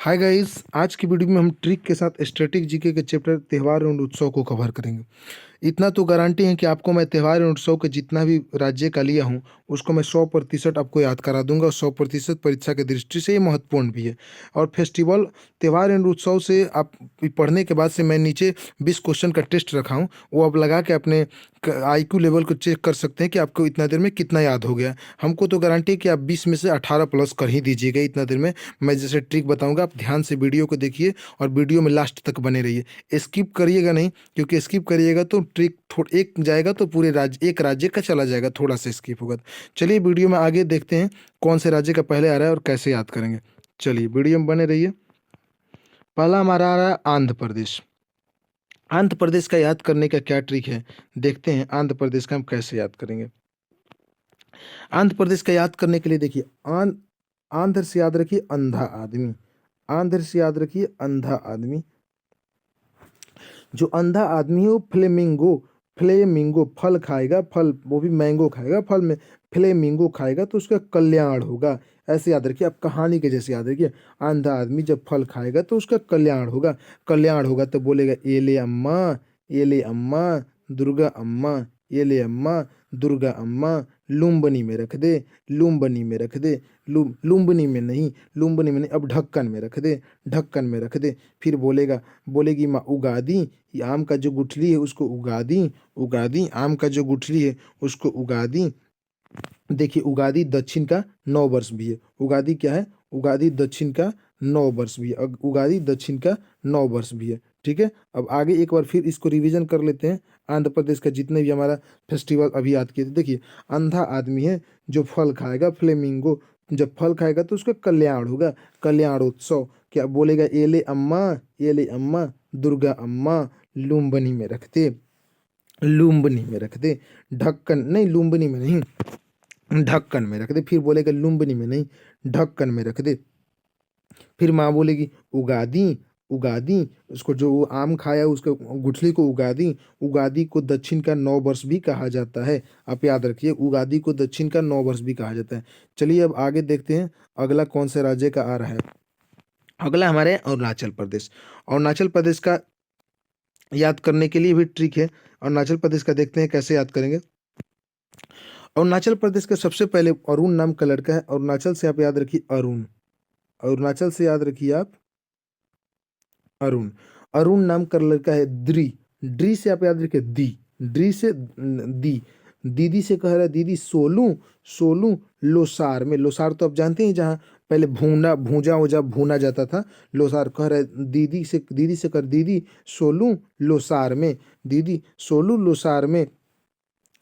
Hi guys, आज की video में हम ट्रिक के साथ स्टैटिक जीके के चैप्टर त्यौहार एवं उत्सव को कवर करेंगे। इतना तो गारंटी है कि आपको मैं त्यौहार एवं उत्सव के जितना भी राज्य का लिया हूँ, उसको मैं 100% आपको याद करा दूंगा और 100% परीक्षा की दृष्टि से ये महत्वपूर्ण भी है। और फेस्टिवल त्यौहार एवं उत्सव से आप पढ़ने के बाद से मैं नीचे 20 क्वेश्चन का टेस्ट रखा हूँ, वो आप लगा के अपने IQ लेवल को चेक कर सकते हैं कि आपको इतना देर में कितना याद हो गया। हमको तो गारंटी है कि आप 20 में से 18 प्लस कर ही दीजिएगा इतना देर में। मैं जैसे ट्रिक बताऊंगा, आप ध्यान से वीडियो को देखिए और वीडियो में लास्ट तक बने रहिए। स्किप करिएगा नहीं, क्योंकि स्किप करिएगा तो ट्रिक एक जाएगा तो पूरे राज्य, एक राज्य का चला जाएगा, थोड़ा सा स्किप होगा। चलिए वीडियो में आगे देखते हैं कौन से राज्य का पहले आ रहा है और कैसे याद करेंगे। चलिए वीडियो में बने रहिए। पहला हमारा आ रहा है आंध्र प्रदेश। आंध्र प्रदेश का याद करने का क्या ट्रिक है, देखते हैं आंध्र प्रदेश का हम कैसे याद करेंगे। आंध्र प्रदेश का याद करने के लिए देखिए, आंध्र से याद रखिए अंधा आदमी। आंध्र से याद रखिए अंधा आदमी। जो अंधा आदमी है वो फ्लेमिंगो, फ्लेमिंगो फल खाएगा, फल वो भी मैंगो खाएगा, फल में फ्लेमिंगो खाएगा तो उसका कल्याण होगा। ऐसे याद रखिए, आप कहानी के जैसे याद रखिए। अंधा आदमी जब फल खाएगा तो उसका कल्याण होगा। कल्याण होगा तो बोलेगा एले अम्मा, एले अम्मा, दुर्गा अम्मा, एले अम्मा, दुर्गा अम्मा, लुम्बनी में रख दे, लुम्बनी में रख दे, लुम्बनी में नहीं, लुम्बनी में नहीं, अब ढक्कन में रख दे, ढक्कन में रख दे। फिर बोलेगा, बोलेगी माँ उगादी, ये आम का जो गुठली है उसको उगादी, उगादी, आम का जो गुठली है उसको उगादी। देखिए उगादी दक्षिण का 9 वर्ष भी है। उगादी क्या है? उगादी दक्षिण का 9 वर्ष भी है। उगादी दक्षिण का 9 वर्ष भी है। ठीक है, अब आगे एक बार फिर इसको रिवीजन कर लेते हैं। आंध्र प्रदेश का जितने भी हमारा फेस्टिवल अभी याद किए थे, देखिए अंधा आदमी है जो फल खाएगा, फ्लेमिंगो, जब फल खाएगा तो उसका कल्याण होगा, कल्याणोत्सव। क्या बोलेगा? एले अम्मा, एले अम्मा, दुर्गा अम्मा, लुम्बनी में रख दे, लुम्बनी में रख दे, ढक्कन नहीं, लुम्बनी में नहीं, ढक्कन में रख दे। फिर बोलेगा लुम्बनी में नहीं, ढक्कन में रख दे। फिर माँ बोलेगी उगादी, उगादी, उसको जो वो आम खाया उसके गुठली को उगादी। उगादी को दक्षिण का 9 वर्ष भी कहा जाता है। आप याद रखिए, उगादी को दक्षिण का 9 वर्ष भी कहा जाता है। चलिए अब आगे देखते हैं अगला कौन से राज्य का आ रहा है। अगला हमारे अरुणाचल प्रदेश। अरुणाचल प्रदेश का याद करने के लिए भी ट्रिक है। अरुणाचल प्रदेश का देखते हैं कैसे याद करेंगे। अरुणाचल प्रदेश का सबसे पहले अरुण नाम का लड़का है। अरुणाचल से आप याद रखिए अरुण, अरुणाचल से याद रखिए आप अरुण। अरुण नाम का लड़का है द्री, ड्री से आप याद रखिए दी, ड्री से दी। दीदी से कह रहा है दीदी सोलू, सोलू लोसार में। लोसार तो आप जानते हैं जहाँ पहले भूना भूजा वूजा भूना जाता था। लोसार कह रहा है दीदी से कर दीदी सोलू लोसार में, दीदी सोलू लोसार में।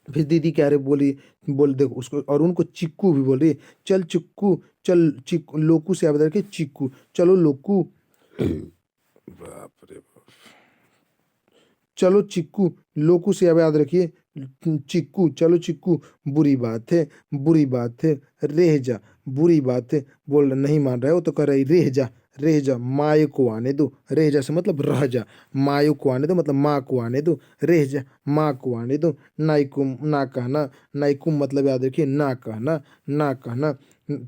फिर दीदी कह रहे बोली, बोल देखो उसको अरुण को चिक्कू भी बोल रही है। चल चिक्कू, चल चिक्कू, लोकू से याद रखे चिक्कू, चलो लोकू, बाप रे बाप, चलो चिक्कू, लोकू से अब याद रखिए चिक्कू, चलो चिक्कू, बुरी बात है, बुरी बात है, रह जा, बुरी बात है। बोल नहीं मान रहा है वो तो कह रहा है रह जा, रह जा, माए को आने दो। रह जा से मतलब रह जा, मायो को आने दो मतलब माँ को आने दो, रह जा, माँ को आने दो। नाइकुम ना कहना, नाइकुम मतलब याद रखिए ना कहना, ना कहना।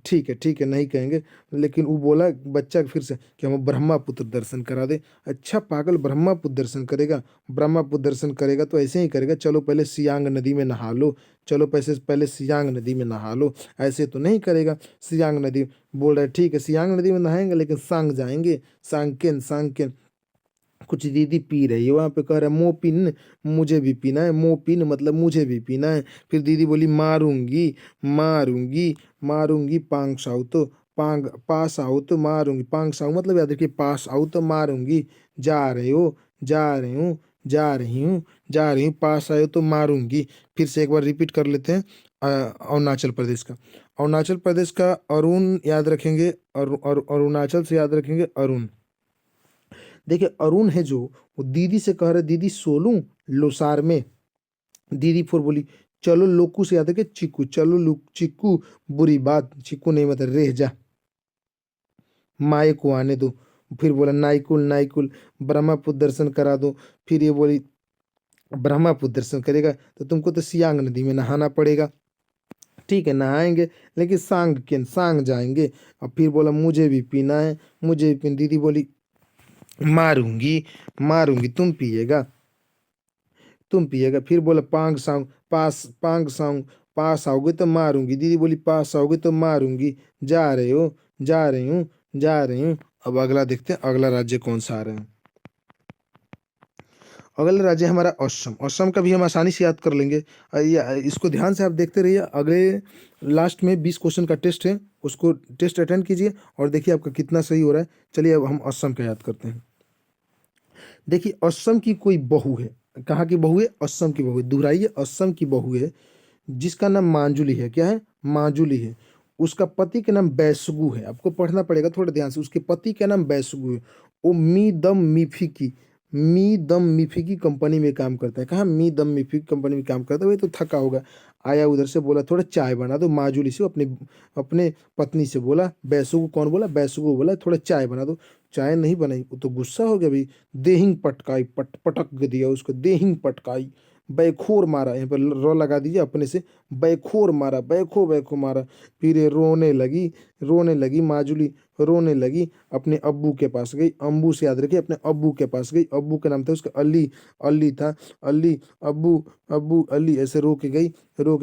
ठीक है ठीक है, नहीं कहेंगे। लेकिन वो बोला बच्चा फिर से कि हम ब्रह्मपुत्र दर्शन करा दे। अच्छा पागल, ब्रह्मपुत्र दर्शन करेगा? ब्रह्मपुत्र दर्शन करेगा तो ऐसे ही करेगा, चलो पहले सियांग नदी में नहा लो, चलो पहले सियांग नदी में नहा लो। ऐसे तो नहीं करेगा। सियांग नदी बोल रहा है ठीक है सियांग नदी में नहाएंगे, लेकिन सांग जाएंगे, सांकेन सांकेन। कुछ दीदी पी रही है वहां पे, कह रहा है मोपिन, मुझे भी पीना है, मोपिन मतलब मुझे भी पीना है। फिर दीदी बोली मारूंगी, मारूंगी, मारूंगी, पांग साउ तो पांग, पास आओ तो मारूंगी, पांग साउ मतलब याद रखिए पास आओ तो मारूंगी। जा रहे हो, जा रही हूँ, जा रही हूँ, जा रही हूँ, पास आयो तो मारूंगी। फिर से एक बार रिपीट कर लेते हैं अरुणाचल प्रदेश का। अरुणाचल प्रदेश का अरुण याद रखेंगे, अरुणाचल से याद रखेंगे अरुण। देखिए अरुण है जो, वो दीदी से कह रहे दीदी सोलूं लोसार में। दीदी फिर बोली चलो लोकू से याद है कि चिक्कू, चलो चिक्कू, बुरी बात, चिक्कू नहीं मतलब रह जा, माए को आने दो। फिर बोला नाइकुल, नाइकुल, ब्रह्मपुत्र दर्शन करा दो। फिर ये बोली ब्रह्मपुत्र दर्शन करेगा तो तुमको तो सियांग नदी में नहाना पड़ेगा। ठीक है, नहाएंगे लेकिन सांग जाएंगे। अब फिर बोला मुझे भी पीना है, मुझे भी पीना। दीदी बोली मारूंगी, मारूंगी, तुम पिएगा। फिर बोला पास आओगे तो मारूंगी। दीदी बोली पास आओगे तो मारूंगी। जा रहे हो, जा रही हूँ, जा रही हूँ। अब अगला देखते हैं, अगला राज्य कौन सा आ रहा है। अगला राज्य हमारा असम। असम का भी हम आसानी से याद कर लेंगे। इसको ध्यान से आप देखते रहिए। अगले लास्ट में 20 क्वेश्चन का टेस्ट है, उसको टेस्ट अटेंड कीजिए और देखिए आपका कितना सही हो रहा है। चलिए अब हम असम का याद करते हैं। देखिए असम की कोई बहू है। कहाँ की बहू है? असम की बहू है। दोहराइए, असम की बहू है जिसका नाम मांजुली है। क्या है? मांजुली है। उसका पति का नाम बैसगु है। आपको पढ़ना पड़ेगा थोड़ा ध्यान से। उसके पति का नाम बैसगु है। वो मी दम मिफिकी कंपनी में काम करता है। कहाँ? मी दम मिफिकी कंपनी में काम करता है। वही तो थका होगा, आया उधर से, बोला थोड़ा चाय बना दो। माजुली से अपने अपने पत्नी से बोला। बैसगु कौन बोला? बैसगु बोला थोड़ा चाय बना दो। चाय नहीं बनाई, वो तो गुस्सा हो गया भाई। देहिंग पटकाई, पटक दिया उसको, देहिंग पटकाई। बैखोर मारा, यहाँ पर र लगा दीजिए अपने से। बैखोर मारा, बैखो मारा। फिर ये रोने लगी माजुली, रोने लगी। अपने अब्बू के पास गई। अम्बू से याद रखिए, अपने अब्बू के पास गई। अब्बू का नाम था उसका अली। अली था, अली। अब्बू, अब्बू, अली। ऐसे रो के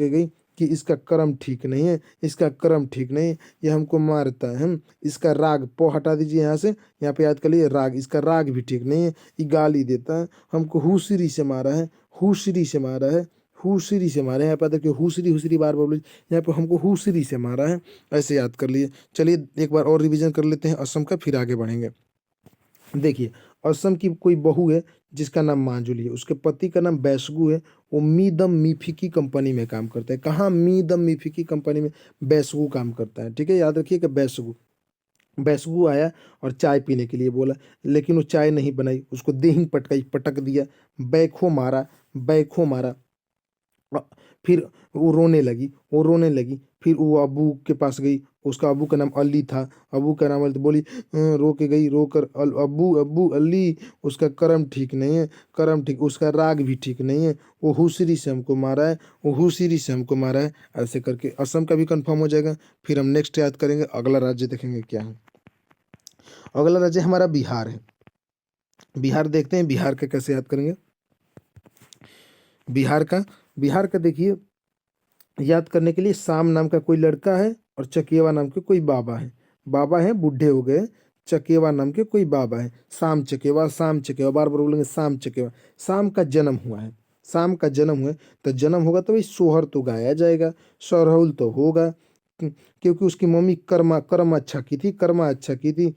गई कि इसका कर्म ठीक नहीं है, इसका कर्म ठीक नहीं है, ये हमको मारता है। हम इसका राग पो हटा दीजिए यहाँ से, यहाँ पे याद कर लिए राग। इसका राग भी ठीक नहीं है, ये गाली देता है हमको। हुसरी से मारा है, हुसरी से मारा है, हुसरी से मारा है। यहाँ पे देखिए हुसरी हुसरी बार बार बोलिए। यहाँ पे हमको हुसरी से मारा है। ऐसे याद कर लिए। चलिए एक बार और रिवीजन कर लेते हैं असम का, फिर आगे बढ़ेंगे। देखिए असम की कोई बहू है जिसका नाम मांजुली है। उसके पति का नाम बैसगु है। वो मीदम मिफिकी कंपनी में काम करता है। कहाँ? मीदम मिफिकी कंपनी में बैसगु काम करता है। ठीक है, याद रखिए कि बैसगु। बैसगु आया और चाय पीने के लिए बोला, लेकिन वो चाय नहीं बनाई। उसको देहिंग पटकाई, पटक दिया। बैखो मारा, बैखो मारा। अ, फिर वो रोने लगी। फिर वो अबू के पास गई। उसका अबू का नाम अली था। अबू का नाम अली, तो बोली रो के गई, रो कर अब्बू, अब्बू, अली, उसका कर्म ठीक नहीं है, कर्म ठीक, उसका राग भी ठीक नहीं है। वो हुसरी से हमको मारा है, वो हुसरी से हमको मारा है। ऐसे करके असम का भी कंफर्म हो जाएगा। फिर हम नेक्स्ट याद करेंगे, अगला राज्य देखेंगे क्या है। अगला राज्य हमारा बिहार है। बिहार देखते हैं, बिहार का कैसे याद करेंगे। बिहार का बिहार का देखिए, याद करने के लिए शाम नाम का कोई लड़का है और चकेवा नाम के कोई बाबा है। बाबा हैं, बूढ़े हो गए। चकेवा नाम के कोई बाबा है। शाम चकेवा बार बार बोलेंगे, शाम चकेवा। शाम का जन्म हुआ है, शाम का जन्म हुआ है। तो जन्म होगा तो भाई सोहर तो गाया जाएगा, सरहुल तो होगा। क्योंकि उसकी मम्मी कर्म अच्छा की थी, कर्मा अच्छा की थी।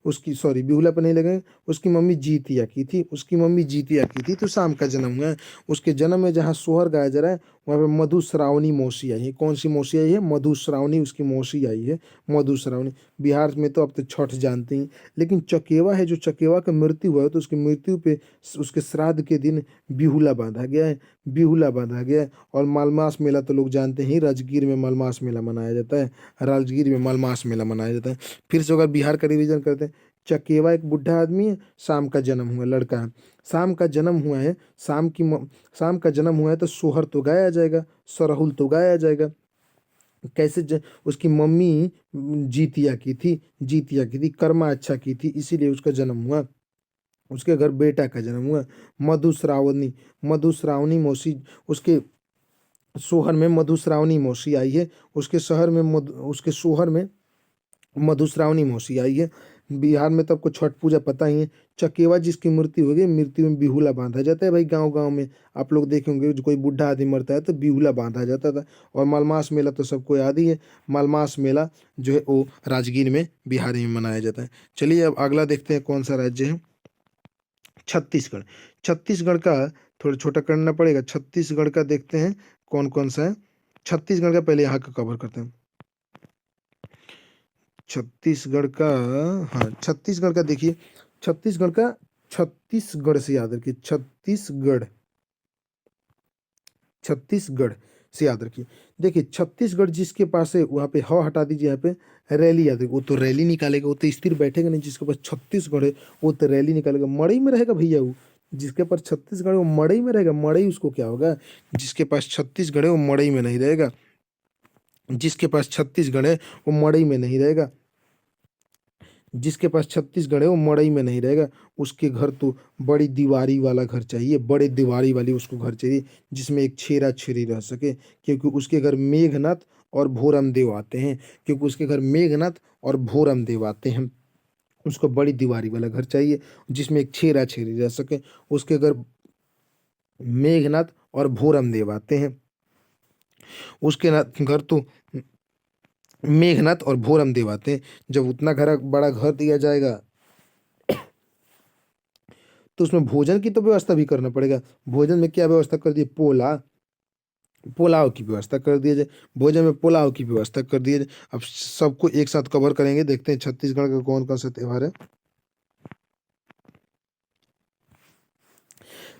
उसकी, सॉरी, बिहुला पे नहीं लगे। उसकी मम्मी जीतिया की थी, उसकी मम्मी जीतिया की थी। तो शाम का जन्म हुआ है। उसके जन्म में जहाँ सोहर गाया जा रहा है वहाँ पे मधुश्रावणी मौसी आई है। कौन सी मौसी आई है? मधुश्रावणी उसकी मौसी आई है, मधुश्रावणी। बिहार में तो अब तो छठ जानते हैं। लेकिन चकेवा है, जो चकेवा का मृत्यु हुआ है तो उसकी मृत्यु पे उसके श्राद्ध के दिन बिहुला बांधा गया है, बिहुला बांधा गया है। और मालमास मेला तो लोग जानते हैं, राजगीर में मालमास मेला मनाया जाता है। राजगीर में मालमास मेला मनाया जाता है। फिर से अगर बिहार का रिवीजन करते हैं, चकेवा एक बुढ़ा आदमी है, शाम का जन्म हुआ, लड़का है, शाम का जन्म हुआ है। शाम का जन्म हुआ है तो सोहर तो गाया जाएगा, सरहुल तो गाया जाएगा। कैसे उसकी मम्मी जीतिया की थी, कर्मा अच्छा की थी, इसीलिए उसका जन्म हुआ। उसके घर बेटा का जन्म हुआ। मधुश्रावणी, मधुश्रावणी मौसी, उसके सोहर में मधुश्रावणी मौसी आई है। उसके सोहर में मधुश्रावणी मौसी आई है। बिहार में तो आपको छठ पूजा पता ही है। चकेवा जिसकी मृत्यु हो गई, मृत्यु में बिहुला बांधा जाता है भाई। गांव गांव में आप लोग देखे होंगे, जो कोई बूढ़ा आदमी मरता है तो बिहुला बांधा जाता था। और मालमास मेला तो सबको याद ही है। मालमास मेला जो है वो राजगीर में, बिहार में मनाया जाता है। चलिए अब अगला देखते हैं कौन सा राज्य है। छत्तीसगढ़। छत्तीसगढ़ का थोड़ा छोटा करना पड़ेगा। छत्तीसगढ़ का देखते हैं कौन कौन सा है। छत्तीसगढ़ का पहले यहाँ का कवर करते हैं। छत्तीसगढ़ का, हाँ छत्तीसगढ़ का देखिए। छत्तीसगढ़ का, छत्तीसगढ़ से याद रखिए, छत्तीसगढ़, छत्तीसगढ़ से याद रखिए। देखिए छत्तीसगढ़ जिसके पास है वहाँ पे ह हटा दीजिए। यहाँ पे रैली याद रखिए। वो तो रैली निकालेगा, वो तो स्थिर बैठेगा नहीं। जिसके पास छत्तीसगढ़ है वो तो रैली निकालेगा, मड़ई में रहेगा भैया। वो जिसके पास छत्तीसगढ़ है वो मड़ई में रहेगा। मड़ई उसको क्या होगा? जिसके पास छत्तीसगढ़ है वो मड़ई में नहीं रहेगा। जिसके पास छत्तीसगढ़ है वो मड़ई में नहीं रहेगा। जिसके पास छत्तीसगढ़ है वो मड़ई में नहीं रहेगा। उसके घर तो बड़ी दीवारी वाला घर चाहिए, बड़े दीवारी वाली उसको घर चाहिए जिसमें एक छेरा छेरी रह सके, क्योंकि उसके घर मेघनाथ और भोरम देव आते हैं। क्योंकि उसके घर मेघनाथ और भोरम देव आते हैं, उसको बड़ी दीवारी वाला घर चाहिए जिसमें एक छेरा छेरी रह सके। उसके घर मेघनाथ और भोरम देव आते हैं। उसके घर तो मेघनाथ और भोरम देव आते हैं। जब उतना घर बड़ा घर दिया जाएगा तो उसमें भोजन की तो व्यवस्था भी करना पड़ेगा। भोजन में क्या व्यवस्था कर दिए? पुलाव की व्यवस्था कर दिया जाए। भोजन में पुलाव की व्यवस्था कर दिया जाए। अब सबको एक साथ कवर करेंगे, देखते हैं छत्तीसगढ़ का कौन कौन सा त्योहार है।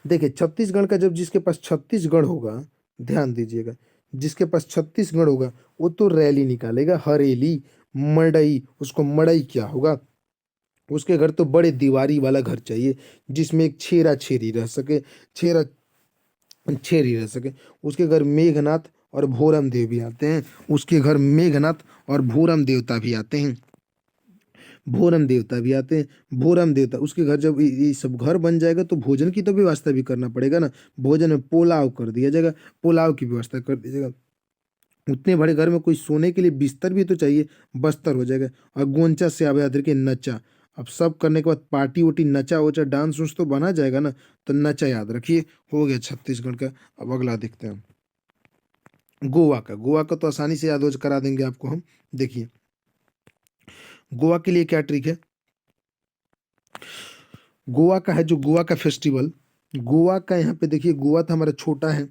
देखिए छत्तीसगढ़ का, जब जिसके पास छत्तीसगढ़ होगा, ध्यान दीजिएगा, जिसके पास छत्तीसगढ़ होगा वो तो रैली निकालेगा, हरेली, मड़ई। उसको मड़ई क्या होगा? उसके घर तो बड़े दीवारी वाला घर चाहिए जिसमें एक छेरा छेरी रह सके, छेरा छेरी रह सके। उसके घर मेघनाथ और भोरम देव भी आते हैं। उसके घर मेघनाथ और भोरम देवता भी आते हैं। भोरम देवता भी आते हैं। भोरम देवता, उसके घर जब ये सब घर बन जाएगा तो भोजन की तो व्यवस्था भी करना पड़ेगा ना। भोजन में पुलाव कर दिया जाएगा, पुलाव की व्यवस्था कर दिया जाएगा। उतने बड़े घर में कोई सोने के लिए बिस्तर भी तो चाहिए, बस्तर हो जाएगा। और गोंचा से आवे आदर के नचा। अब सब करने के बाद पार्टी वोटी, नचा वोचा, डांस उन्स तो बना जाएगा ना। तो नचा याद रखिए। हो गया छत्तीसगढ़ का। अब अगला देखते हैं गोवा का। गोवा का तो आसानी से याद हो करा देंगे आपको हम। देखिए गोवा के लिए क्या ट्रिक है। गोवा का है जो गोवा का फेस्टिवल, गोवा का यहाँ पे देखिए, गोवा तो हमारा छोटा है।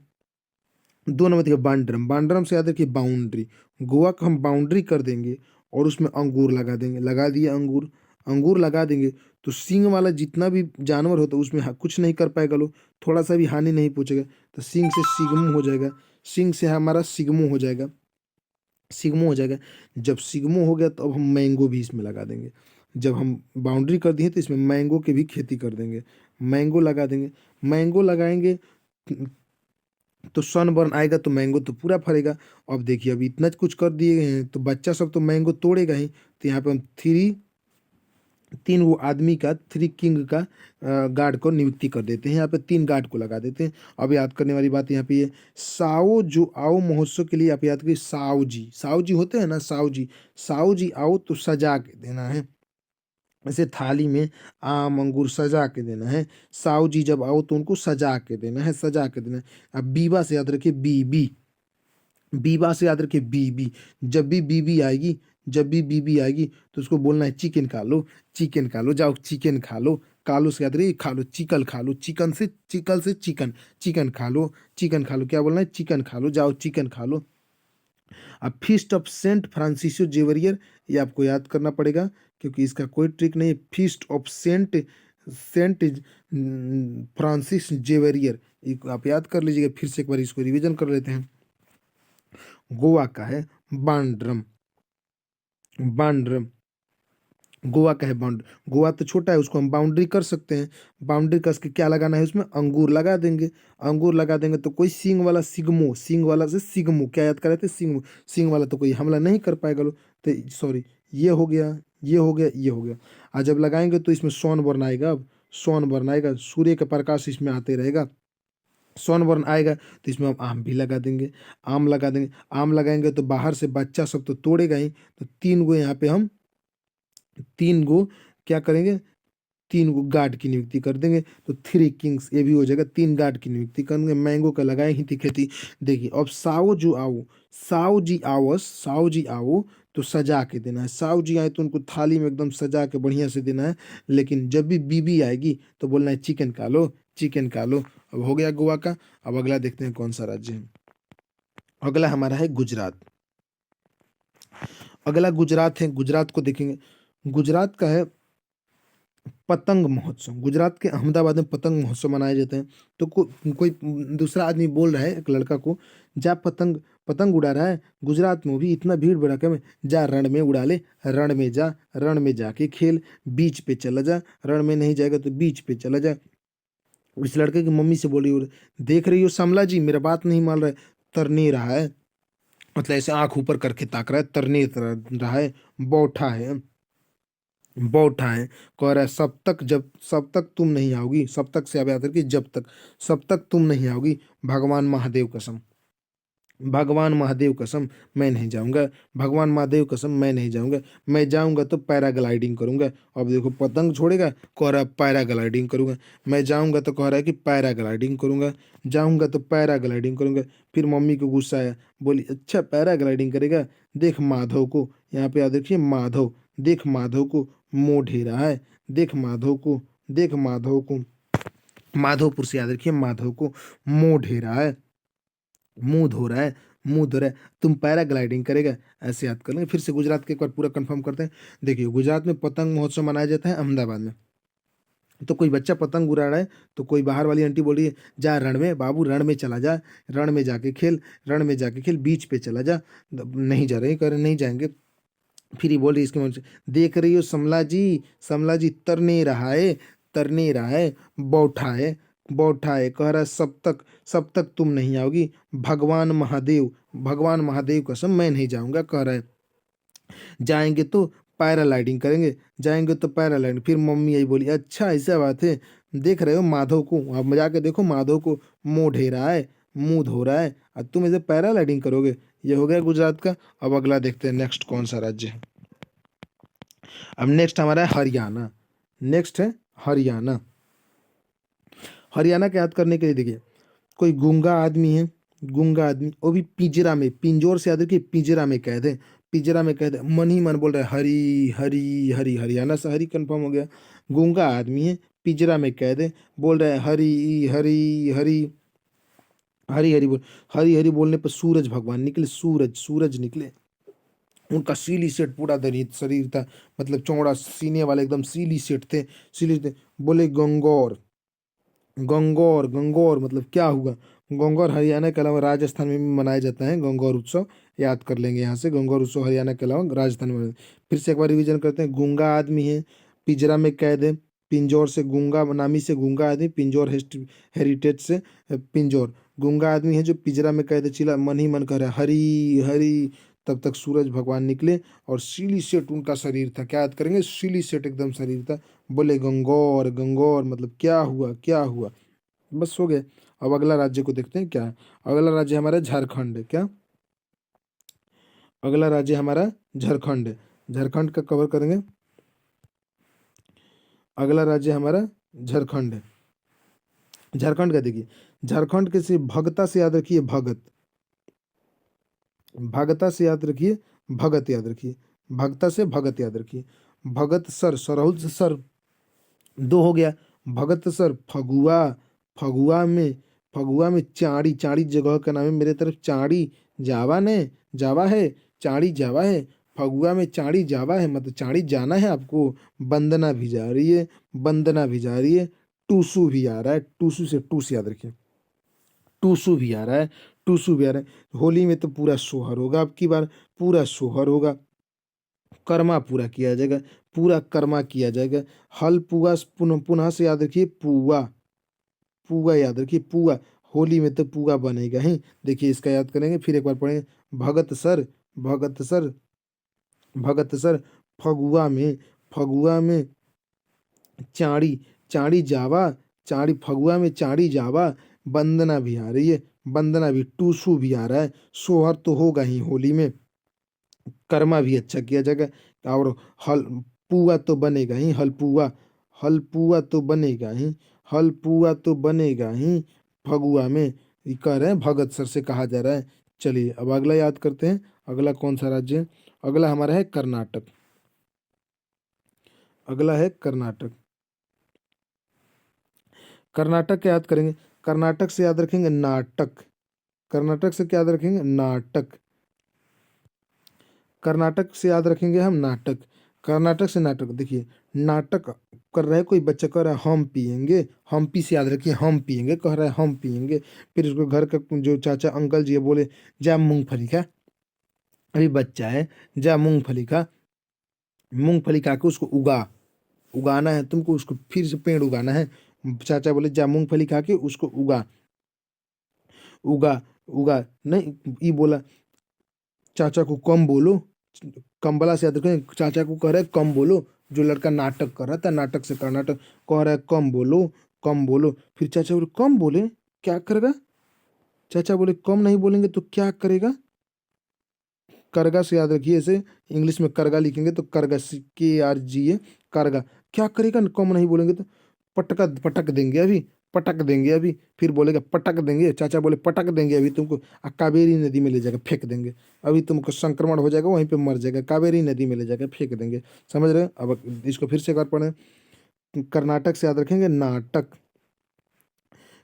2 नंबर देखिए बांड्रम, बांड्रम से याद रखिए बाउंड्री। गोवा का हम बाउंड्री कर देंगे और उसमें अंगूर लगा देंगे, लगा दिए अंगूर। अंगूर लगा देंगे तो सींग वाला जितना भी जानवर होता है उसमें कुछ नहीं कर पाएगा लोग, थोड़ा सा भी हानि नहीं पहुंचेगा। तो सींग से सिगमू हो जाएगा, सींग से हमारा सिगमू हो जाएगा, सिग्मो हो जाएगा। जब सिग्मो हो गया तो अब हम मैंगो भी इसमें लगा देंगे। जब हम बाउंड्री कर दिए तो इसमें मैंगो की भी खेती कर देंगे, मैंगो लगा देंगे। मैंगो लगाएंगे तो सनबर्न आएगा तो मैंगो तो पूरा फरेगा। अब देखिए अभी इतना कुछ कर दिए गए हैं तो बच्चा सब तो मैंगो तोड़ेगा ही। तो यहाँ पे हम तीन वो आदमी का, थ्री किंग का गार्ड को नियुक्ति कर देते हैं। यहाँ पे 3 गार्ड को लगा देते हैं। अब याद करने वाली बात यहाँ पे ये साओ जो आओ महोत्सव के लिए आप याद करिए, साओ जी होते हैं ना, साओ जी आओ तो सजा के देना है। ऐसे थाली में आम अंगूर सजा के देना है। साऊ जी जब आओ तो उनको सजा के देना है, सजा के देना है। अब बीबा से याद रखिए बीबी, बीबा से याद रखिए बीबी। जब भी बीबी आएगी तो उसको बोलना है चिकन खा लो, चिकन खा लो, जाओ चिकन खा लो। कालो से याद रखिए खा लो, चिकन खा लो, चिकन से चिकन, चिकन खा लो, चिकन खा लो। क्या बोलना है? चिकन खा लो, जाओ चिकन खा लो। अब feast of Saint Francisco Xavier, ये आपको याद करना पड़ेगा क्योंकि इसका कोई ट्रिक नहीं है। Feast of Saint Saint Francis Xavier, आप याद कर लीजिएगा। फिर से एक बार इसको रिवीजन कर लेते हैं। गोवा का है बांड्रम, बांड्रम गोवा का है बाउंड्री। गोवा तो छोटा है, उसको हम बाउंड्री कर सकते हैं। बाउंड्री कस के क्या लगाना है? उसमें अंगूर लगा देंगे। अंगूर लगा देंगे तो कोई सींग वाला सिगमो, सींग वाला से सिगमो, क्या याद कर रहे थे? सिगमो, सींग वाला तो कोई हमला नहीं कर पाएगा लोग। तो सॉरी, ये हो गया, ये हो गया, ये हो गया। और जब लगाएंगे तो इसमें सोन आएगा। अब सोन आएगा, सूर्य का प्रकाश इसमें आते रहेगा। सोन आएगा तो इसमें हम आम भी लगा देंगे, आम लगा देंगे। आम लगाएंगे तो बाहर से बच्चा सब तो तोड़ेगा ही। तो 3 गो यहाँ पे हम 3 गो क्या करेंगे? 3 गो गार्ड की नियुक्ति कर देंगे। तो 3 किंग्स ये भी हो जाएगा। 3 गार्ड की नियुक्ति करेंगे। मैंगो का लगाए ही थी खेती। देखिए अब साओ जो आओ, साओ जी आओ तो सजा के देना है। साओ जी आए तो उनको थाली में एकदम सजा के बढ़िया से देना है। लेकिन जब भी बीबी आएगी तो बोलना है चिकन खा लो, चिकन खा लो। अब हो गया गोवा का। अब अगला देखते हैं कौन सा राज्य है। अगला हमारा है गुजरात। अगला गुजरात है। गुजरात को देखेंगे। गुजरात का है पतंग महोत्सव। गुजरात के अहमदाबाद में पतंग महोत्सव मनाए जाते हैं। तो कोई दूसरा आदमी बोल रहा है एक लड़का को, जा पतंग पतंग उड़ा रहा है गुजरात में भी इतना भीड़ भड़का में, जा रण में उड़ा ले, रण में जा, रण में जाके खेल, बीच पे चला जा, रण में नहीं जाएगा तो बीच पे चला जा। इस लड़के की मम्मी से बोली, देख रही हो समला जी मेरा बात नहीं मान रहा है, तर नहीं रहा है। मतलब ऐसे आंख ऊपर करके ताक रहा है, तरने रहा है, बौठा है, बौठा है। कह रहा है सब तक तुम नहीं आओगी, सब तक से अब याद रखिए जब तक, सब तक तुम नहीं आओगी, भगवान महादेव कसम, भगवान महादेव कसम मैं नहीं जाऊंगा, भगवान महादेव कसम मैं नहीं जाऊंगा, मैं जाऊंगा तो पैराग्लाइडिंग करूंगा। अब देखो पतंग छोड़ेगा, कह रहा है पैराग्लाइडिंग करूंगा, मैं जाऊंगा तो कह रहा है कि पैराग्लाइडिंग करूंगा, जाऊंगा तो पैराग्लाइडिंग करूंगा। फिर मम्मी को गुस्सा आया, बोली अच्छा पैराग्लाइडिंग करेगा, देख माधव को, यहाँ पे याद देखिए माधव, देख माधव को मुंह ढेरा है, देख माधव को, देख माधव को, माधोपुर से याद रखिए माधव को मुंह ढेरा है, मुंह धो रहा है, मुंह धो रहा है, तुम पैराग्लाइडिंग करेगा, ऐसे याद कर लेंगे। फिर से गुजरात के एक बार पूरा कंफर्म करते हैं। देखिए गुजरात में पतंग महोत्सव मनाया जाता है अहमदाबाद में। तो कोई बच्चा पतंग उड़ा रहा है, तो कोई बाहर वाली आंटी बोल रही है जा रण में बाबू, रण में चला जा, रण में जाके खेल, रण में जाके खेल, बीच पे चला जा। नहीं जा रहे, कह रहे नहीं जाएंगे। फिर ही बोल रही इसके मन से, देख रही हो समला जी तरने रहा है, तरने रहा है, बौठा है, बौठा है, कह रहा है सब तक तुम नहीं आओगी, भगवान महादेव, भगवान महादेव कसम मैं नहीं जाऊंगा, कह रहा है जाएंगे तो पैरालाइडिंग करेंगे, जाएंगे तो पैरालाइडिंग। फिर मम्मी यही बोली अच्छा ऐसा बात है, देख रहे हो माधव को, अब जाके देखो माधव को मुंह ढे रहा है, मुंह धो रहा है, और तुम ऐसे पैरालाइडिंग करोगे। ये हो गया गुजरात का। अब अगला देखते हैं नेक्स्ट कौन सा राज्य है। अब नेक्स्ट हमारा है हरियाणा, नेक्स्ट है हरियाणा। हरियाणा का याद करने के लिए देखिए, कोई गूंगा आदमी है, गूंगा आदमी, वो भी पिंजरा में, पिंजोर से याद रखिए पिंजरा में कैद है, पिंजरा में कैद है, मन ही मन बोल रहा है हरी हरी हरी, हरियाणा से हरी कंफर्म हो गया। गूंगा आदमी है, पिंजरा में कैद है, बोल रहा है हरी हरी हरी, हरी हरी बोल, हरी हरी बोलने पर सूरज भगवान निकले, सूरज निकले। उनका सीली सेट पूरा दरित शरीर था, मतलब चौड़ा सीने वाले एकदम सीली सेट थे, सीली थे। बोले गंगौर, गंगौर, गंगौर मतलब क्या हुआ। गंगौर हरियाणा के अलावा राजस्थान में भी मनाया जाता है गंगौर उत्सव, याद कर लेंगे यहाँ से, गंगौर उत्सव हरियाणा के अलावा राजस्थान में। फिर से एक बार रिवीजन करते हैं। गूंगा आदमी है, पिंजरा में कैद है, पिंजौर से गूंगा नामी से गूंगा आदमी, पिंजौर हेरिटेज से पिंजौर। गूंगा आदमी है जो पिंजरा में कैद है, चिल्ला मन ही मन कर रहा है हरी हरी, तब तक सूरज भगवान निकले और सीली सेट उनका शरीर था। क्या याद करेंगे, सीली सेट एकदम शरीर था। बोले गंगौर, गंगौर मतलब क्या हुआ, क्या हुआ। बस हो गए। अब अगला राज्य को देखते हैं क्या है। अगला राज्य हमारा झारखंड है। क्या, अगला राज्य हमारा झारखंड है, झारखंड का कवर करेंगे। अगला राज्य हमारा झारखंड है। झारखंड का देखिए, झारखंड के से भगता से याद रखिए भगत, भगता से याद रखिए भगत, याद रखिए भगता से भगत याद रखिए। भगत सर, सरहुल से सर, दो हो गया। भगत सर फगुआ, फगुआ में, फगुआ में चाड़ी, चाड़ी जगह का नाम है, मेरे तरफ चाड़ी जावा ने, जावा है, चाड़ी जावा है, फगुआ में चाड़ी जावा है, मतलब चाड़ी जाना है आपको। वंदना भी जा रही है, वंदना भी जा रही है, टूसू भी आ रहा है, टूसू से टूस याद रखिए, टूसू भी आ रहा है, टूसू भी आ रहा है। होली में तो पूरा सोहर होगा, अब की बार पूरा सोहर होगा, कर्मा पूरा किया जाएगा, पूरा कर्मा किया जाएगा। हल पुआ पुनः पुनः से याद रखिए पुआ, पुआ याद रखिए पुआ, होली में तो पुआ बनेगा ही। देखिए इसका याद करेंगे, फिर एक बार पढ़ेंगे। भगत सर, भगत सर, भगत सर फगुआ में, फगुआ में चाड़ी, चाड़ी जावा, चाड़ी फगुआ में चाड़ी जावा। वंदना भी आ रही है, वंदना भी, टूसू भी आ रहा है, सोहर तो होगा ही होली में, कर्मा भी अच्छा किया जाएगा। और हल पुआ तो बनेगा ही, हलपुआ, हलपुआ तो बनेगा ही, हलपुआ तो बनेगा ही फगुआ में। ये कह रहे हैं भगत सर से कहा जा रहा है। चलिए अब अगला याद करते हैं। अगला कौन सा राज्य है। अगला हमारा है कर्नाटक, अगला है कर्नाटक। कर्नाटक क्या याद करेंगे, कर्नाटक से याद रखेंगे नाटक, कर्नाटक से क्या याद रखेंगे नाटक, कर्नाटक से याद रखेंगे हम नाटक, कर्नाटक से नाटक। देखिए नाटक कर रहा है कोई बच्चा, कह रहा है हम पियेंगे, हम पी से याद रखिए हम पियेंगे, कह रहा है हम पियेंगे। फिर उसको घर का जो चाचा अंकल जी है बोले जा मूंगफली खा, अभी बच्चा है, जा मूंगफली खा, मूंगफली खा के उसको उगा, उगाना है तुमको, उसको फिर से पेड़ उगाना है। चाचा बोले जा मूंगफली खा के उसको उगा, उगा, उगा नहीं, ये बोला चाचा को कम बोलो, कम से याद रखें, चाचा को कह रहा है कम बोलो। जो लड़का नाटक कर रहा था, नाटक से कर्नाटक, कह रहा है कम बोलो, कम बोलो। फिर चाचा बोले कम बोले क्या करेगा? चाचा बोले कम नहीं बोलेंगे तो क्या करेगा? करगा से याद रखिए, ऐसे इंग्लिश में करगा लिखेंगे तो करगा, KRGA, करगा। क्या करेगा कम नहीं बोलेंगे तो? पटका, पटक देंगे अभी, पटक देंगे अभी। फिर बोलेगा पटक देंगे, चाचा बोले पटक देंगे अभी तुमको, कावेरी नदी में ले जाकर फेंक देंगे, अभी तुमको संक्रमण हो जाएगा, वहीं पे मर जाएगा, कावेरी नदी में ले जाकर फेंक देंगे। समझ रहे हैं? अब इसको फिर से एक बार पढ़ें। कर्नाटक से याद रखेंगे नाटक।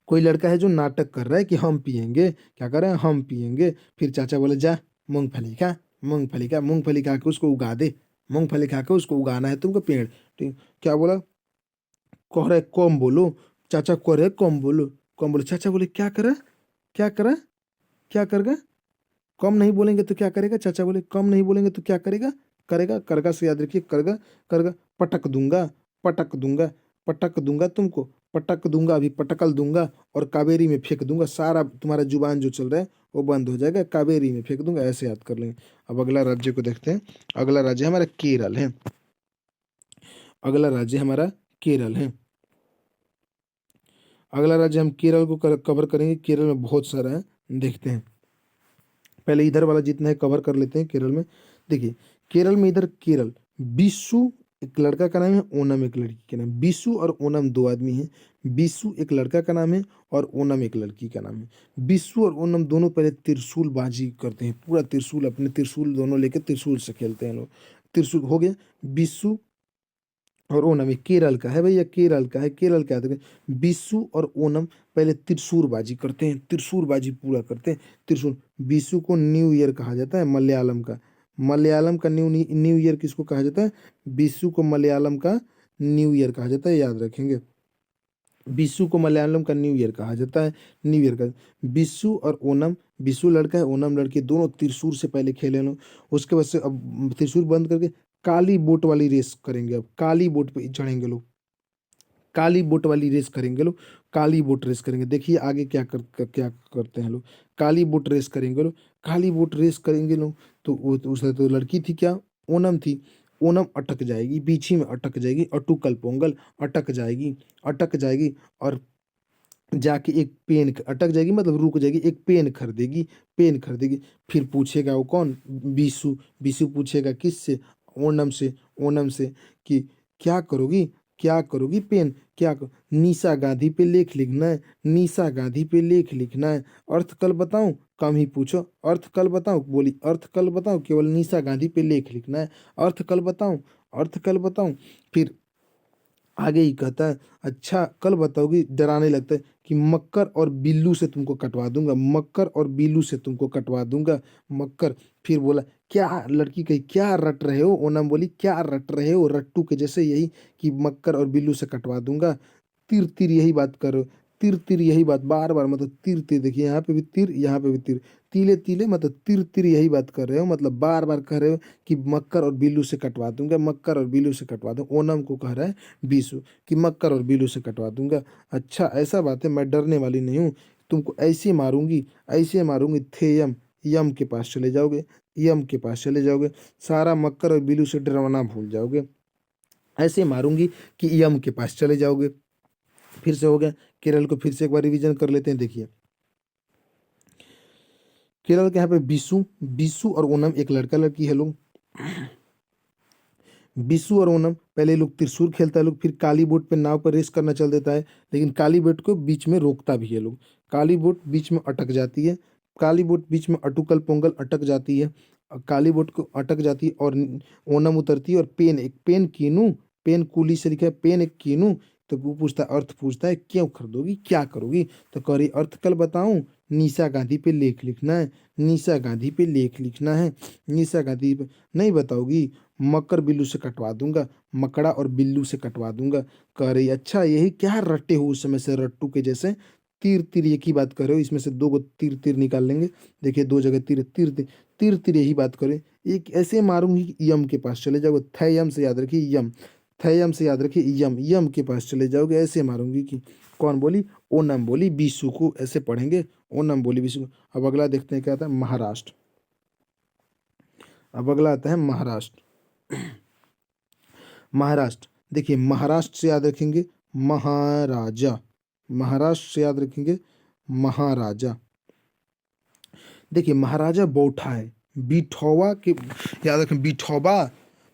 कोई लड़का है जो नाटक कर रहा है कि हम पियेंगे, क्या कर रहे हैं, हम पियेंगे। फिर चाचा बोले जा मूंगफली खा, मूंगफली खा, मूंगफली खा के उसको उगा दे, मूंगफली खा के उसको उगाना है तुमको पेड़। ठीक, क्या बोला? कह रहे कम बोलो। चाचा कह रहे कम बोलो, कम बोलो। चाचा बोले क्या करा, क्या करा, क्या करेगा? कम नहीं बोलेंगे तो क्या करेगा? चाचा बोले कम नहीं बोलेंगे तो क्या करेगा? करेगा, करगा से याद रखिए, करगा, करगा। पटक दूंगा, पटक दूंगा, पटक दूंगा तुमको, पटक दूंगा, अभी पटकल दूंगा और कावेरी में फेंक दूंगा। सारा तुम्हारा जुबान जो चल रहा है वो बंद हो जाएगा, कावेरी में फेंक दूंगा। ऐसे याद कर लेंगे। अब अगला राज्य को देखते हैं। अगला राज्य हमारा केरल है। अगला राज्य हमारा केरल है। अगला राज्य हम केरल को कवर करेंगे। केरल में बहुत सारा है, देखते हैं। पहले इधर वाला जितना है कवर कर लेते हैं केरल में। देखिए केरल में, इधर केरल, बिशु एक लड़का का नाम है, ओनम एक लड़की का नाम। बिशु और ओनम दो आदमी हैं। बिशु एक लड़का का नाम है और ओनम एक लड़की का नाम है। बिशु और ओनम दोनों पहले त्रिशूल बाजी करते हैं, पूरा त्रिशूल, अपने त्रिशूल दोनों लेके त्रिशूल से खेलते हैं लोग। त्रिशूल हो गया। बिशु और ओनम, ये केरल का है भैया, केरल का है, केरल का है। बिशु और ओनम पहले त्रिशूलबाजी करते हैं, त्रिशूलबाजी पूरा करते हैं। त्रिशूल, बिशु को न्यू ईयर कहा जाता है, मलयालम का। मलयालम का न्यू न्यू ईयर किसको कहा जाता है? बिशु को मलयालम का न्यू ईयर कहा जाता है, याद रखेंगे। बिशु को मलयालम का न्यू ईयर कहा जाता है, न्यू ईयर का। बिशु और ओनम, बिशु लड़का है, ओनम लड़की, दोनों त्रिशूल से पहले खेले लोग। उसके बाद से अब त्रिशूल बंद करके काली बोट वाली रेस करेंगे। अब काली बोट पे चढ़ेंगे लोग, काली बोट वाली रेस करेंगे लोग, काली बोट रेस करेंगे। देखिए आगे क्या करते हैं लोग। काली बोट रेस करेंगे लोग, काली बोट रेस करेंगे लोग। तो वो तो उसने तो लड़की थी क्या? ओनम थी। ओनम अटक जाएगी, बीच ही में अटक जाएगी, अटूकल पोंगल, अटक जाएगी, अटक जाएगी। और जाके एक पेन अटक जाएगी, मतलब रुक जाएगी, एक पेन खरीदेगी, पेन खरीदेगी। फिर पूछेगा वो कौन? बीसू। बीसू पूछेगा किससे? ओनम से। ओनम से कि क्या करोगी, क्या करोगी पेन, क्या कर... निशा गांधी पे लेख लिखना है, निशा गांधी पे लेख लिखना है। अर्थ कल बताऊं? कम ही पूछो, अर्थ कल बताऊं? बोली अर्थ कल बताऊं, केवल निशा गांधी पे लेख लिखना है। अर्थ कल बताऊं, अर्थ कल बताऊं। फिर आगे ही कहता है अच्छा कल बताओगी, डराने लगता है कि मक्कर और बिल्लू से तुमको कटवा दूंगा, मक्कर और बिल्लू से तुमको कटवा दूंगा, मक्कर। फिर बोला क्या, लड़की कही क्या रट रहे हो? ओनम बोली क्या रट रहे हो, रट्टू के जैसे, यही कि मक्कर और बिल्लू से कटवा दूंगा। तिर तिर यही बात करो, तिर तिर यही बात बार बार, मतलब तिर तिर, देखिए यहाँ पे भी तिर, यहाँ पे भी तिर, तिले तिले, मतलब तिर तिर यही बात कर रहे हो, मतलब बार बार कह रहे हो कि मक्कर और बिल्लू से कटवा दूंगा, मक्कर और बिल्लू से कटवा दूंगा। ओनम को कह रहा है बीसू कि मक्कर और बिल्लू से कटवा दूंगा। अच्छा ऐसा बात है, मैं डरने वाली नहीं हूँ, तुमको ऐसे मारूंगी, ऐसे मारूंगी, थे यम के पास चले जाओगे, यम के पास चले जाओगे, सारा मक्कर और बिल्लू से डरवाना भूल जाओगे। ऐसे मारूंगी कि यम के पास चले जाओगे। फिर से हो गया। केरल को फिर से एक बार रिवीजन कर लेते हैं। देखिए केरल के यहाँ पे बिशु, बिशु और ओनम एक लड़का लड़की है लोग। बिशु और ओनम पहले लोग त्रिशूल खेलता है लोग, फिर काली बोट पे नाव पर रेस करना चल देता है, लेकिन काली बोट को बीच में रोकता भी है लोग। काली बोट बीच में अटक जाती है, काली बोट बीच में अटूकल पोंगल अटक जाती है, काली बोट को अटक जाती है और ओनम उतरती है और पेन, एक पेन कीनू, पेन कूली से लिखा है, पेन एक कीनू। तो वो पूछता है, अर्थ पूछता है क्यों खरीदोगी, क्या करोगी? तो कह रही अर्थ कल बताऊं, निशा गांधी पे लेख लिखना है, निशा गांधी पे लेख लिखना है, निशा गांधी पे। नहीं बताओगी? मकर बिल्लू से कटवा दूंगा, मकड़ा और बिल्लू से कटवा दूंगा। कह रही अच्छा यही क्या रटे हो उस समय से, रट्टू के जैसे। तीर तीर एक ही बात कर रहे हो, इसमें से दो को तीर तीर निकाल लेंगे। देखिए दो जगह तीर, तीर तीर, तीर तीर यही बात करे। एक ऐसे मारूंगी कि यम के पास चले जाओगे, थयम से याद रखिए, यम, थयम से याद रखिए, यम, यम के पास चले जाओगे। ऐसे मारूंगी कि, कौन बोली? ओनम बोली बीसू को, ऐसे पढ़ेंगे, ओनम बोली बीसू को। अब अगला देखते हैं क्या आता है, महाराष्ट्र। अब अगला आता है महाराष्ट्र। महाराष्ट्र, देखिए महाराष्ट्र से याद रखेंगे महाराजा, महाराष्ट्र से याद रखेंगे महाराजा। देखिए महाराजा बौठा है, बिठौवा के याद रखें, बिठौबा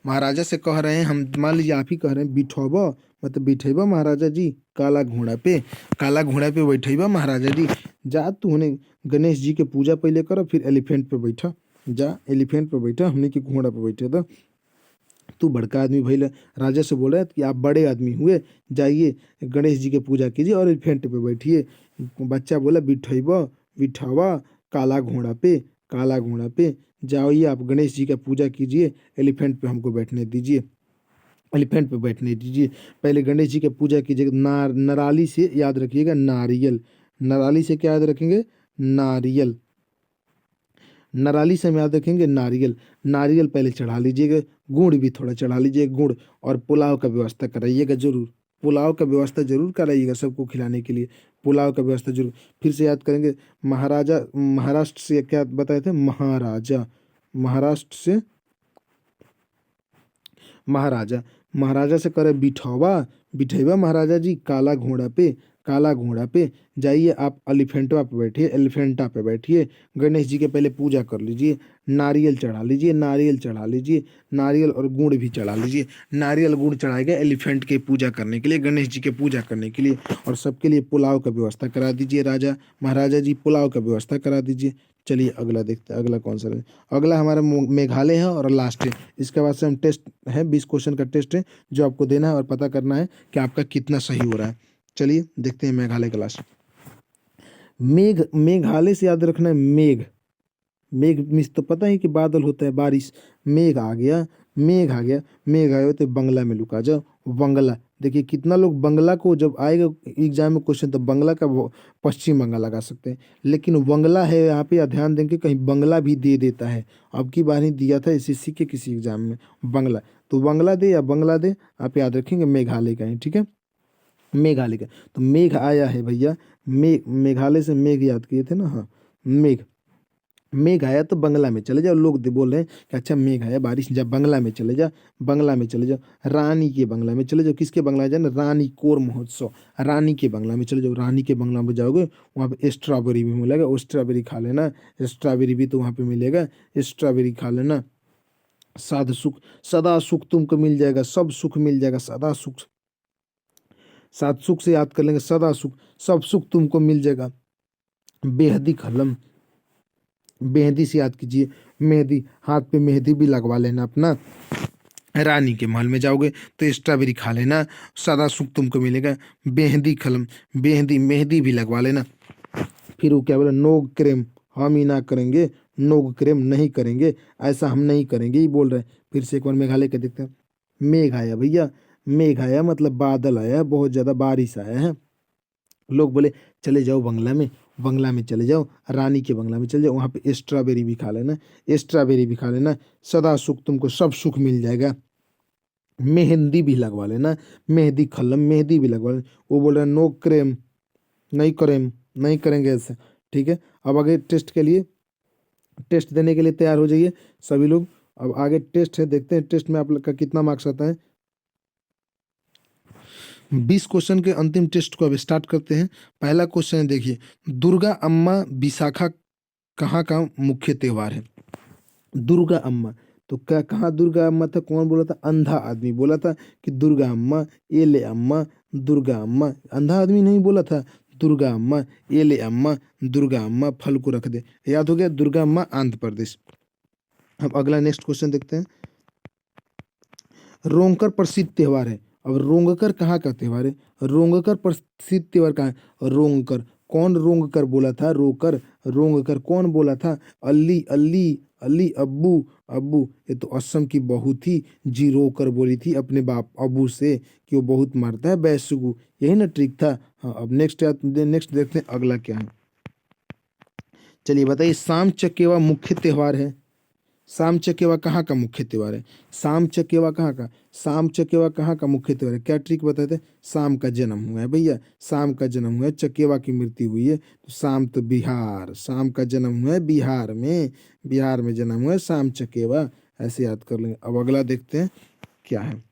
महाराजा से कह रहे हैं हम, मान लीजिए आप ही कह रहे हैं बिठौबा मतलब बिठैबा महाराजा जी काला घोड़ा पे, काला घोड़ा पे बैठैबा महाराजा जी। जा तू उन्हें गणेश जी के पूजा पहले करो, फिर एलिफेंट पे बैठा, जा एलिफेंट पे बैठा, हमने के घोड़ा पे बैठे था। तू बड़का आदमी भैया, राजा से बोल रहा है कि आप बड़े आदमी हुए, जाइए गणेश जी की पूजा कीजिए और एलिफेंट पे बैठिए। बच्चा बोला बिठैबा, बिठावा काला घोड़ा पे, काला घोड़ा पे, जाइए आप गणेश जी का पूजा कीजिए, एलिफेंट पे हमको बैठने दीजिए, एलिफेंट पे बैठने दीजिए। पहले गणेश जी की पूजा कीजिएगा। नराली से याद रखिएगा नारियल, नराली से क्या याद रखेंगे नारियल, नराली से हम याद रखेंगे नारियल। नारियल पहले चढ़ा लीजिएगा, गुड़ भी थोड़ा चढ़ा लीजिएगा, गुड़, और पुलाव का व्यवस्था कराइएगा जरूर, पुलाव का व्यवस्था जरूर कराइएगा सबको खिलाने के लिए, पुलाव का व्यवस्था जरूर। फिर से याद करेंगे महाराजा, महाराष्ट्र से क्या बताए थे महाराजा, महाराष्ट्र से महाराजा, महाराजा से करे बिठौवा, बिठैबा महाराजा जी काला घोड़ा पे, काला घोड़ा पे, जाइए आप एलिफेंटवा पे बैठिए, एलिफेंटा पे बैठिए, गणेश जी के पहले पूजा कर लीजिए, नारियल चढ़ा लीजिए, नारियल चढ़ा लीजिए, नारियल और गुड़ भी चढ़ा लीजिए। नारियल गुड़ चढ़ाएगा एलिफेंट की पूजा करने के लिए, गणेश जी की पूजा करने के लिए, और सबके लिए पुलाव का व्यवस्था करा दीजिए राजा, महाराजा जी पुलाव का व्यवस्था करा दीजिए। चलिए अगला देखते हैं, अगला कौन सा है। अगला हमारा मेघालय है और लास्ट है। इसके बाद से हम टेस्ट है, 20 क्वेश्चन का टेस्ट है जो आपको देना है और पता करना है कि आपका कितना सही हो रहा है। चलिए देखते हैं मेघालय का लास्ट। मेघ, मेघालय से याद रखना है मेघ, मेघ मीन्स तो पता है कि बादल होता है, बारिश। मेघ आ गया, मेघ आ गया, मेघ आया तो बंगला में लुका जाओ, बंगला। देखिए कितना लोग बंगला को जब आएगा एग्जाम में क्वेश्चन तो बंगला का पश्चिम बंगाल लगा सकते हैं, लेकिन बंगला है यहाँ पे, ध्यान देंगे कहीं बंगला भी दे देता है। अब की बार ही दिया था एसएससी के किसी एग्जाम में बंगला, तो बंगला दे या बंगला दे, आप याद रखेंगे मेघालय का है, ठीक है मेघालय का। तो मेघ आया है भैया, मेघालय से मेघ याद किए थे ना, हाँ मेघ, मेघ आया तो बंगला में चले जाओ। लोग बोल रहे हैं कि अच्छा मेघ आया बारिश, जा बंगला में चले जा, बंगला में चले जाओ, रानी के बंगला में चले जाओ। किसके बंगला में जाना, रानी कोर महोत्सव, रानी के बंगला में चले जाओ। रानी के बंगला में जाओगे वहाँ पे स्ट्रॉबेरी भी मिलेगा, वो स्ट्रॉबेरी खा लेना, स्ट्रॉबेरी भी तो वहाँ पे मिलेगा, स्ट्रॉबेरी खा लेना। साध सुख, सदा सुख तुमको मिल जाएगा, सब सुख मिल जाएगा, सदा सुख, सात सुख से याद कर लेंगे, सदा सुख, सब सुख तुमको मिल जाएगा। बेहदी कलम, मेहंदी से याद कीजिए, मेहंदी, हाथ पे मेहंदी भी लगवा लेना अपना। रानी के महल में जाओगे तो स्ट्रॉबेरी खा लेना, सदा सुख तुमको मिलेगा। मेहंदी कलम, मेहंदी, मेहंदी भी लगवा लेना। फिर वो क्या बोला, नोग क्रेम, हम ही ना करेंगे, नोग क्रेम नहीं करेंगे, ऐसा हम नहीं करेंगे ही बोल रहे हैं। फिर से एक बार मेघालय का देखते हैं। मेघ आया भैया, मेघ आया मतलब बादल आया, बहुत ज़्यादा बारिश आया है। लोग बोले चले जाओ बंगला में, बंगला में चले जाओ, रानी के बंगला में चले जाओ, वहाँ पे स्ट्रॉबेरी भी खा लेना, स्ट्रॉबेरी भी खा लेना, सदा सुख तुमको सब सुख मिल जाएगा। मेहंदी भी लगवा लेना, मेहंदी खल्लम, मेहंदी भी लगवा लेना। वो बोल रहे हैं नो क्रेम, नहीं करें, नहीं करेंगे ऐसे, ठीक है। अब आगे टेस्ट के लिए, टेस्ट देने के लिए तैयार हो जाइए सभी लोग। अब आगे टेस्ट है, देखते हैं टेस्ट में आप लोग का कितना मार्क्स आता है। 20 क्वेश्चन के अंतिम टेस्ट को अब स्टार्ट करते हैं। पहला क्वेश्चन है, देखिए दुर्गा अम्मा विशाखा कहाँ का मुख्य त्योहार है। दुर्गा अम्मा, तो क्या कहाँ दुर्गा अम्मा था, कौन बोला था, अंधा आदमी बोला था कि दुर्गा अम्मा, ये ले अम्मा, दुर्गा अम्मा, अंधा आदमी नहीं बोला था, दुर्गा अम्मा, ये ले अम्मा, दुर्गा अम्मा, फल को रख दे, याद हो गया, दुर्गा अम्मा आंध्र प्रदेश। अब अगला नेक्स्ट क्वेश्चन देखते हैं। रोंगकर प्रसिद्ध त्योहार है। अब रोंगकर कहाँ का त्योहार है, रोंगकर प्रसिद्ध त्योहार कहाँ है, रोंगकर, कौन रोंगकर बोला था, रोकर, रोंगकर कौन बोला था, अल्ली, अल्ली, अल्ली अब्बू, अब्बू, ये तो असम की बहू थी, जी रोकर बोली थी अपने बाप अबू से कि वो बहुत मारता है बैसुगु, यही ना ट्रिक था। हाँ अब नेक्स्ट देखते हैं अगला क्या है। चलिए बताइए, शाम चकेवा मुख्य त्योहार है। शाम चकेवा कहाँ का मुख्य त्योहार है, शाम चकेवा कहाँ का, शाम चकेवा कहाँ का मुख्य त्योहार है, क्या ट्रिक बताए थे, शाम का जन्म हुआ है भैया, शाम का जन्म हुआ है, चकेवा की मृत्यु हुई है, तो शाम तो बिहार, शाम का जन्म हुआ है बिहार में, बिहार में जन्म हुआ है शाम चकेवा, ऐसे याद कर लेंगे। अब अगला देखते हैं क्या है।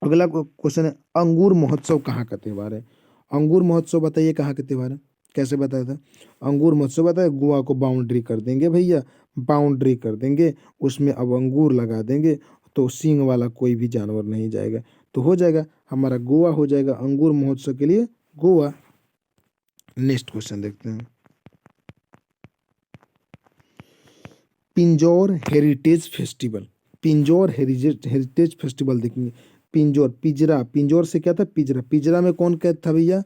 अगला क्वेश्चन है, अंगूर महोत्सव कहाँ का त्योहार है? अंगूर महोत्सव बताइए कहाँ का त्योहार है? कैसे बताया था? अंगूर महोत्सव बताया, गोवा को बाउंड्री कर देंगे भैया, बाउंड्री कर देंगे, उसमें अब अंगूर लगा देंगे, तो सींग वाला कोई भी जानवर नहीं जाएगा, तो हो जाएगा हमारा गोवा, हो जाएगा अंगूर महोत्सव के लिए गोवा। नेक्स्ट क्वेश्चन देखते हैं, Pinjore heritage festival. Pinjore heritage festival देखेंगे। पिंजौर, पिंजरा, पिंजौर से क्या था? पिंजरा। पिंजरा में कौन कैद था भैया?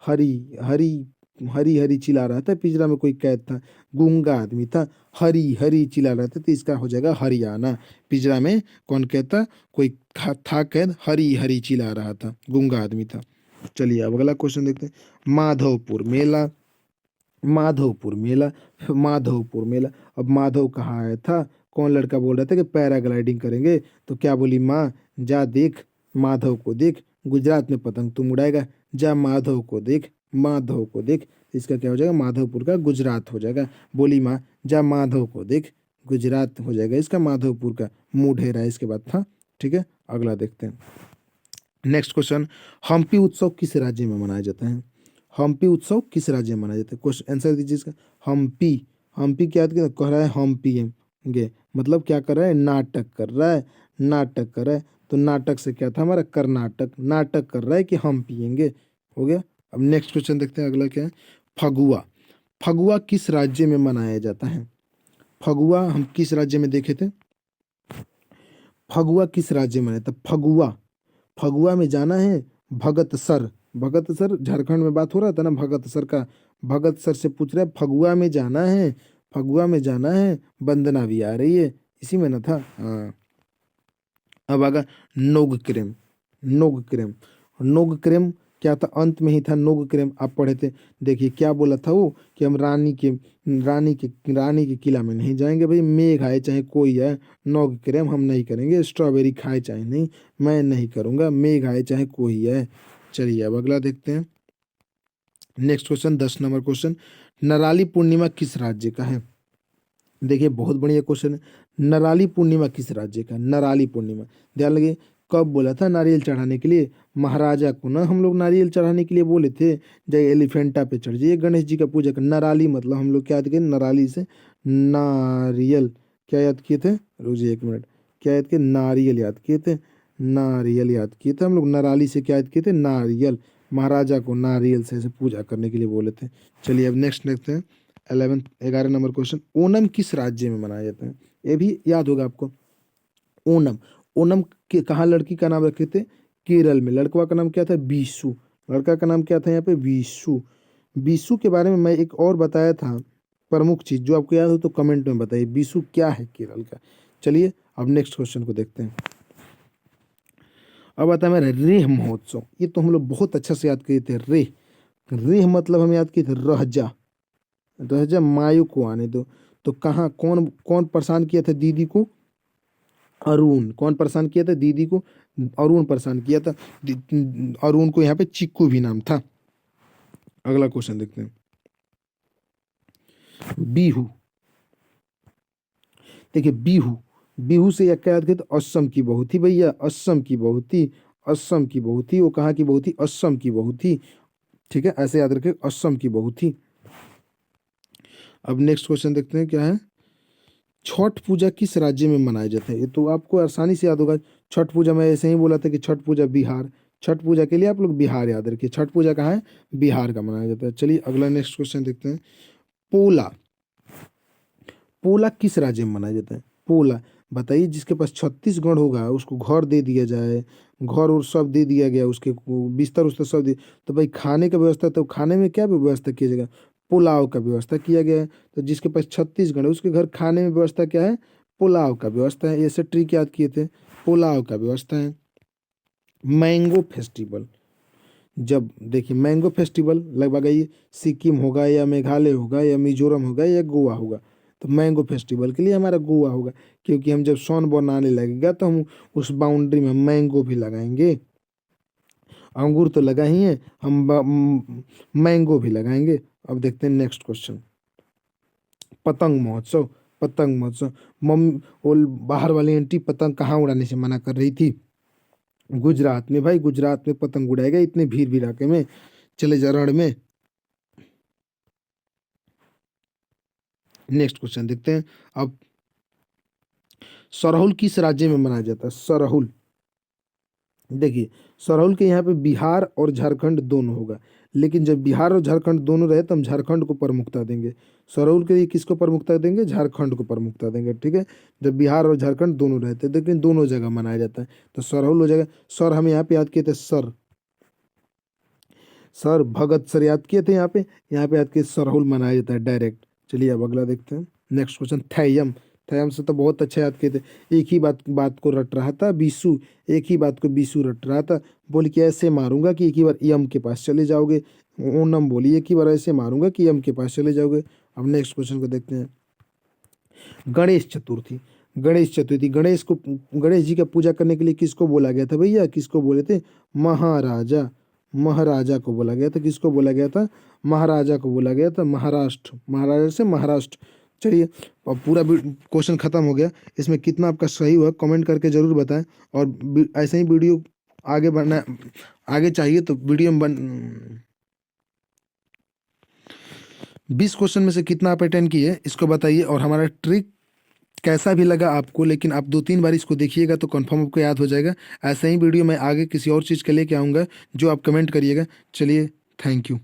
हरी हरी हरी हरी चिल्ला रहा था, पिंजरा में कोई कैद था, गूंगा आदमी था, हरी हरी चिल्ला रहा था, तो इसका हो जाएगा हरियाणा। पिंजरा में कौन कैद था? कोई था कैद, हरी हरी चिल्ला रहा था, गूंगा आदमी था। चलिए अब अगला क्वेश्चन देखते हैं, माधवपुर मेला। माधवपुर मेला, माधवपुर मेला। अब माधव कहाँ आया था? कौन लड़का बोल रहा था कि पैराग्लाइडिंग करेंगे, तो क्या बोली माँ? जा देख माधव को देख, गुजरात में पतंग तुम उड़ाएगा, जा माधव को देख, माधव को देख। इसका क्या हो जाएगा? माधवपुर का गुजरात हो जाएगा। बोली माँ जा माधव को देख, गुजरात हो जाएगा इसका, माधवपुर का मुढेरा इसके बाद था। ठीक है, अगला देखते हैं। नेक्स्ट क्वेश्चन, हम्पी उत्सव किस राज्य में मनाया जाता है? हम्पी उत्सव किस राज्य में मनाया जाता है? क्वेश्चन आंसर दीजिए इसका। हम्पी, हम्पी क्या कह रहा है? हम्पी गे, मतलब क्या कर रहा है? नाटक कर रहा है, नाटक कर रहा है, तो नाटक से क्या था हमारा? कर्नाटक। नाटक कर रहा है कि हम पियेंगे, हो गया। अब नेक्स्ट क्वेश्चन देखते हैं, अगला क्या है? फगुआ। फगुआ किस राज्य में मनाया जाता है? फगुआ हम किस राज्य में देखे थे? फगुआ किस राज्य में मनाया था? फगुआ, फगुआ में जाना है भगत सर। भगत सर, झारखंड में बात हो रहा था ना भगत सर का, भगत सर से पूछ रहे हैं फगुआ में जाना है, फगुआ में जाना है, वंदना भी आ रही है, इसी में ना था। हाँ, अब आगा नोगक्रेम। नोगक्रेम, नोगक्रेम क्या था? अंत में ही था नोगक्रेम, आप पढ़े थे। देखिए क्या बोला था वो, कि हम रानी के किला में नहीं जाएंगे भाई, मेघ आए चाहे कोई आए, नोगक्रेम हम नहीं करेंगे, स्ट्रॉबेरी खाए चाहे नहीं, मैं नहीं करूँगा, मेघ आए चाहे कोई आए। चलिए अब अगला देखते हैं। नेक्स्ट क्वेश्चन, 10 नंबर क्वेश्चन, नराली पूर्णिमा किस राज्य का है? देखिए बहुत बढ़िया क्वेश्चन है, नराली पूर्णिमा किस राज्य का? नराली पूर्णिमा, ध्यान लगे, कब बोला था नारियल चढ़ाने के लिए? महाराजा को ना हम लोग नारियल चढ़ाने के लिए बोले थे, जय एलिफेंटा पे चढ़ जाइए, गणेश जी का पूजा कर। नराली मतलब हम लोग क्या याद किए? नराली से नारियल, क्या याद किए थे? रुकिए 1 मिनट, क्या याद किए? नारियल याद किए थे, नारियल याद किए थे हम लोग। नराली से क्या याद किए थे? नारियल, महाराजा को नारियल से ऐसे पूजा करने के लिए बोले थे। चलिए अब नेक्स्ट देखते हैं, 11 नंबर क्वेश्चन, ओणम किस राज्य में मनाया जाता है? ये भी याद होगा आपको, ओणम। ओणम के कहाँ लड़की का नाम रखे थे? केरल में। लड़का का नाम क्या था? बीसू। लड़का का नाम क्या था यहाँ पे? बीसू। बीसू के बारे में मैं एक और बताया था प्रमुख चीज, जो आपको याद हो तो कमेंट में बताइए, बीसू क्या है केरल का। चलिए अब नेक्स्ट क्वेश्चन को देखते हैं। अब आता है मेरा रेह महोत्सव। ये तो हम लोग बहुत अच्छा से याद किए थे, रेह। रेह मतलब हम याद किए थे रहजा, रहजा मायू को आने दो। तो कहाँ, कौन कौन परेशान किया था दीदी को? अरुण। कौन परेशान किया था दीदी को? अरुण परेशान किया था। अरुण को यहाँ पे चिक्कू भी नाम था। अगला क्वेश्चन देखते हैं, बीहू। देखिए बीहू, बीहू से क्या याद किया? तो असम की बहू थी भैया, असम की बहू थी, असम की बहू थी। वो कहाँ की बहू थी? असम की बहू थी। ठीक है, ऐसे याद रखें, असम की बहू थी। अब नेक्स्ट क्वेश्चन देखते हैं क्या है, छठ पूजा किस राज्य में मनाया जाता है? ये तो आपको आसानी से याद होगा। छठ पूजा में ऐसे ही बोला था कि छठ पूजा बिहार, छठ पूजा के लिए आप लोग बिहार याद रखिए, छठ पूजा कहाँ है? बिहार का मनाया जाता है। चलिए अगला नेक्स्ट क्वेश्चन देखते हैं, पोला। पोला किस राज्य में मनाया जाता है? पोला बताइए, जिसके पास 36 गढ़ होगा उसको घर दे दिया जाए, घर और सब दे दिया गया, उसके बिस्तर उस्तर सब दे, तो भाई खाने का व्यवस्था, तो खाने में क्या व्यवस्था किया जाएगा? पुलाव का व्यवस्था किया गया है। तो जिसके पास 36 गढ़ है उसके घर खाने में व्यवस्था क्या है? पुलाव का व्यवस्था है। ऐसे ट्रिक याद किए थे, पुलाव का व्यवस्था है। मैंगो फेस्टिवल, जब देखिए मैंगो फेस्टिवल लगभग ये सिक्किम होगा या मेघालय होगा या मिजोरम होगा या गोवा होगा, तो मैंगो फेस्टिवल के लिए हमारा गोवा होगा, क्योंकि हम जब सन बनाने लगेगा तो हम उस बाउंड्री में मैंगो भी लगाएंगे। अंगूर तो लगा ही है, हम मैंगो भी लगाएंगे। अब देखते हैं नेक्स्ट क्वेश्चन, पतंग महोत्सव। पतंग महोत्सव। मम वो बाहर वाली आंटी पतंग कहाँ उड़ाने से मना कर रही थी? गुजरात में। भाई गुजरात में पतंग उड़ाएगा इतने भीड़ भीड़ाके में, चले जा रण में। नेक्स्ट क्वेश्चन देखते हैं अब। सरहुल किस राज्य में मनाया जाता है? सरहुल, देखिए सरहुल के यहाँ पे बिहार और झारखंड दोनों होगा, लेकिन जब बिहार और झारखंड दोनों रहे तो हम झारखंड को प्रमुखता देंगे। सरहुल के लिए किसको प्रमुखता देंगे? झारखंड को प्रमुखता देंगे, ठीक है। जब बिहार और झारखंड दोनों रहते हैं, लेकिन दोनों जगह मनाया जाता है, तो सरहुल हो जाएगा। सर हम यहाँ पे याद किए थे, सर सर भगत सर याद किए थे यहाँ पे याद किए, सरहुल मनाया जाता है डायरेक्ट। चलिए अब अगला देखते हैं। Next question, थैयम। थैयम से तो बहुत अच्छा याद किए थे। एक ही बात को रट रहा था बीसू, एक ही बात को बीसू रट रहा था। बोल के ऐसे मारूंगा कि एक ही बार यम के पास चले जाओगे। ओनम बोली, एक ही बार ऐसे मारूंगा कि यम के पास चले जाओगे। अब नेक्स्ट क्वेश्चन को देखते हैं। गणेश चतुर्थी। गणेश चतुर्थी, गणेश जी का पूजा करने के लिए किसको बोला गया था भैया? किसको बोले थे? महाराजा। महाराजा को बोला गया था। किसको बोला गया था? महाराजा को बोला गया था। महाराष्ट्र, महाराजा से महाराष्ट्र। चलिए अब पूरा क्वेश्चन खत्म हो गया। इसमें कितना आपका सही हुआ कमेंट करके जरूर बताएं, और ऐसे ही वीडियो आगे बढ़ना आगे चाहिए तो वीडियो में 20 क्वेश्चन में से कितना आप अटेंड किए इसको बताइए, और हमारा ट्रिक कैसा भी लगा आपको। लेकिन आप 2-3 बार इसको देखिएगा तो कंफर्म आपको याद हो जाएगा। ऐसा ही वीडियो मैं आगे किसी और चीज़ के लेके आऊँगा जो आप कमेंट करिएगा। चलिए, थैंक यू।